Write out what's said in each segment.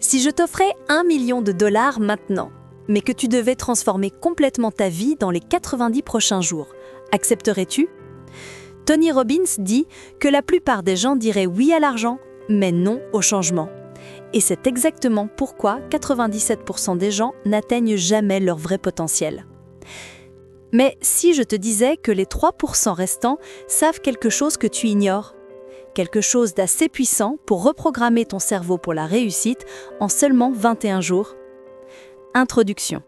Si je t'offrais 1 million de dollars maintenant, mais que tu devais transformer complètement ta vie dans les 90 prochains jours, accepterais-tu ? Tony Robbins dit que la plupart des gens diraient oui à l'argent, mais non au changement. Et c'est exactement pourquoi 97% des gens n'atteignent jamais leur vrai potentiel. Mais si je te disais que les 3% restants savent quelque chose que tu ignores, quelque chose d'assez puissant pour reprogrammer ton cerveau pour la réussite en seulement 21 jours. Introduction.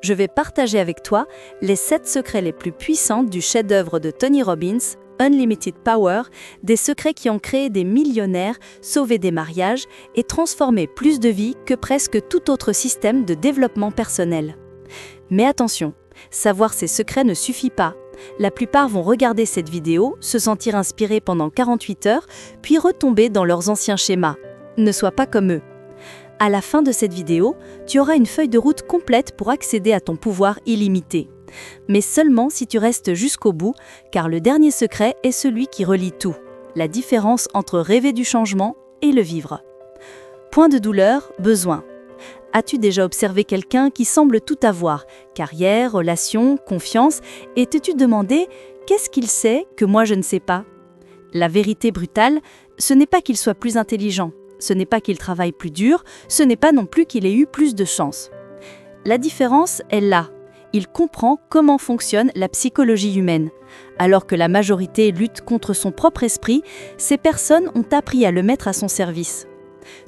Je vais partager avec toi les 7 secrets les plus puissants du chef-d'œuvre de Tony Robbins, Unlimited Power, des secrets qui ont créé des millionnaires, sauvé des mariages et transformé plus de vies que presque tout autre système de développement personnel. Mais attention, savoir ces secrets ne suffit pas. La plupart vont regarder cette vidéo, se sentir inspirés pendant 48 heures, puis retomber dans leurs anciens schémas. Ne sois pas comme eux. À la fin de cette vidéo, tu auras une feuille de route complète pour accéder à ton pouvoir illimité. Mais seulement si tu restes jusqu'au bout, car le dernier secret est celui qui relie tout. La différence entre rêver du changement et le vivre. Point de douleur, besoin. As-tu déjà observé quelqu'un qui semble tout avoir, carrière, relations, confiance, et t'es-tu demandé qu'est-ce qu'il sait que moi je ne sais pas ? La vérité brutale, ce n'est pas qu'il soit plus intelligent, ce n'est pas qu'il travaille plus dur, ce n'est pas non plus qu'il ait eu plus de chance. La différence est là. Il comprend comment fonctionne la psychologie humaine. Alors que la majorité lutte contre son propre esprit, ces personnes ont appris à le mettre à son service.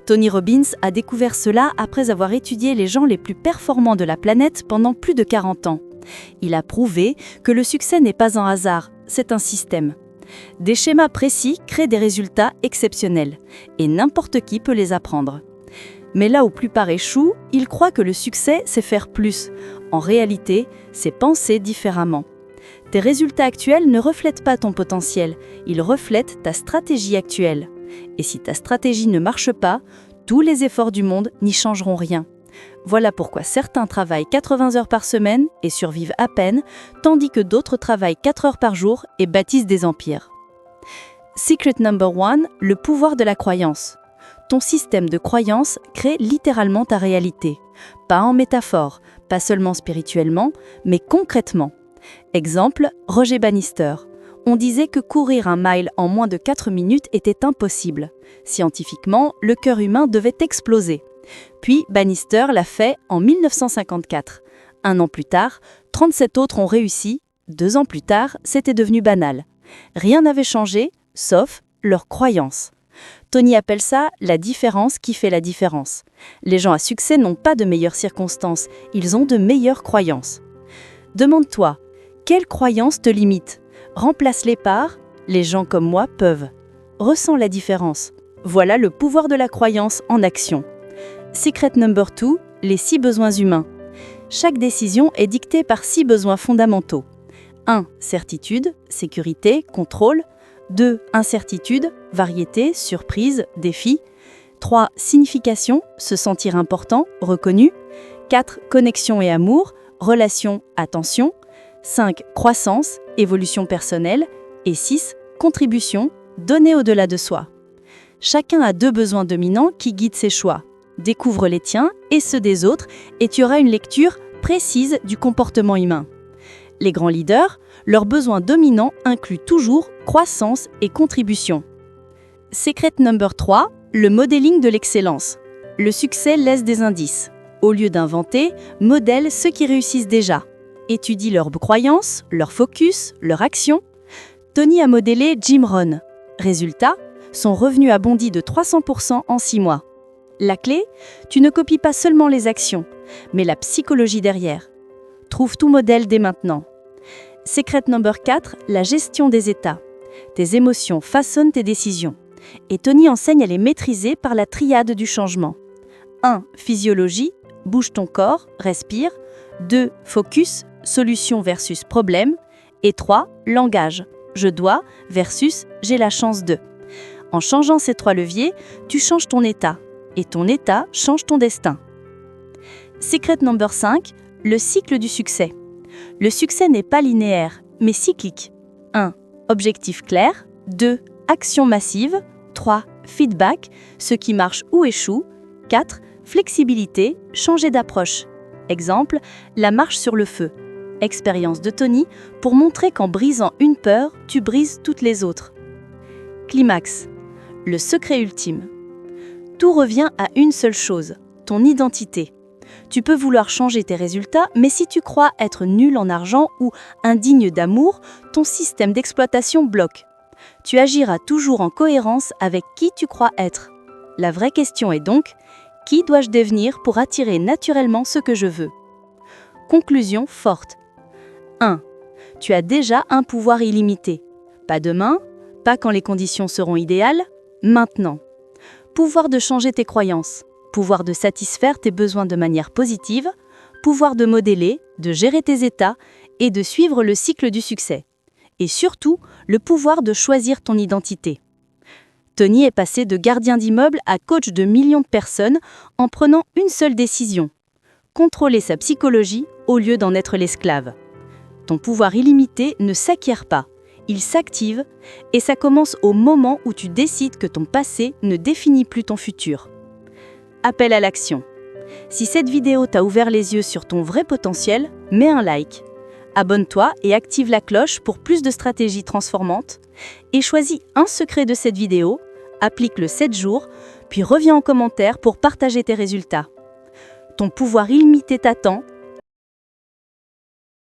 Tony Robbins a découvert cela après avoir étudié les gens les plus performants de la planète pendant plus de 40 ans. Il a prouvé que le succès n'est pas un hasard, c'est un système. Des schémas précis créent des résultats exceptionnels, et n'importe qui peut les apprendre. Mais là où plupart échouent, ils croient que le succès, c'est faire plus. En réalité, c'est penser différemment. Tes résultats actuels ne reflètent pas ton potentiel, ils reflètent ta stratégie actuelle. Et si ta stratégie ne marche pas, tous les efforts du monde n'y changeront rien. Voilà pourquoi certains travaillent 80 heures par semaine et survivent à peine, tandis que d'autres travaillent 4 heures par jour et bâtissent des empires. Secret number 1, le pouvoir de la croyance. Ton système de croyance crée littéralement ta réalité. Pas en métaphore, pas seulement spirituellement, mais concrètement. Exemple, Roger Bannister. On disait que courir un mile en moins de 4 minutes était impossible. Scientifiquement, le cœur humain devait exploser. Puis Bannister l'a fait en 1954. 1 an plus tard, 37 autres ont réussi. 2 ans plus tard, c'était devenu banal. Rien n'avait changé, sauf leur croyance. Tony appelle ça la différence qui fait la différence. Les gens à succès n'ont pas de meilleures circonstances, ils ont de meilleures croyances. Demande-toi, quelles croyances te limitent ? Remplace-les par « les gens comme moi peuvent ». Ressens la différence. Voilà le pouvoir de la croyance en action. Secret number 2, les 6 besoins humains. Chaque décision est dictée par 6 besoins fondamentaux. 1. Certitude, sécurité, contrôle. 2. Incertitude, variété, surprise, défi. 3. Signification, se sentir important, reconnu. 4. Connexion et amour, relation, attention. 5. Croissance, évolution personnelle. Et 6. Contribution, donner au-delà de soi. Chacun a 2 besoins dominants qui guident ses choix. Découvre les tiens et ceux des autres et tu auras une lecture précise du comportement humain. Les grands leaders, leurs besoins dominants incluent toujours croissance et contribution. Secret number 3, le modeling de l'excellence. Le succès laisse des indices. Au lieu d'inventer, modèle ceux qui réussissent déjà. Étudie leurs croyances, leur focus, leur action. Tony a modélé Jim Rohn. Résultat, son revenu a bondi de 300% en 6 mois. La clé, tu ne copies pas seulement les actions, mais la psychologie derrière. Trouve tout modèle dès maintenant. Secret number 4, la gestion des états. Tes émotions façonnent tes décisions. Et Tony enseigne à les maîtriser par la triade du changement. 1. Physiologie, bouge ton corps, respire. 2. Focus, solution versus problème. Et 3. Langage, je dois versus j'ai la chance de. En changeant ces 3 leviers, tu changes ton état. Et ton état change ton destin. Secret number 5, le cycle du succès. Le succès n'est pas linéaire, mais cyclique. 1. Objectif clair. 2. Action massive. 3. Feedback, ce qui marche ou échoue. 4. Flexibilité, changer d'approche. Exemple, la marche sur le feu. Expérience de Tony pour montrer qu'en brisant une peur, tu brises toutes les autres. Climax, le secret ultime. Tout revient à une seule chose, ton identité. Tu peux vouloir changer tes résultats, mais si tu crois être nul en argent ou indigne d'amour, ton système d'exploitation bloque. Tu agiras toujours en cohérence avec qui tu crois être. La vraie question est donc, qui dois-je devenir pour attirer naturellement ce que je veux? Conclusion forte. 1. Tu as déjà un pouvoir illimité. Pas demain, pas quand les conditions seront idéales, maintenant. Pouvoir de changer tes croyances, pouvoir de satisfaire tes besoins de manière positive, pouvoir de modeler, de gérer tes états et de suivre le cycle du succès. Et surtout, le pouvoir de choisir ton identité. Tony est passé de gardien d'immeuble à coach de millions de personnes en prenant une seule décision. Contrôler sa psychologie au lieu d'en être l'esclave. Ton pouvoir illimité ne s'acquiert pas, il s'active et ça commence au moment où tu décides que ton passé ne définit plus ton futur. Appel à l'action. Si cette vidéo t'a ouvert les yeux sur ton vrai potentiel, mets un like. Abonne-toi et active la cloche pour plus de stratégies transformantes. Et choisis un secret de cette vidéo, applique-le 7 jours, puis reviens en commentaire pour partager tes résultats. Ton pouvoir illimité t'attend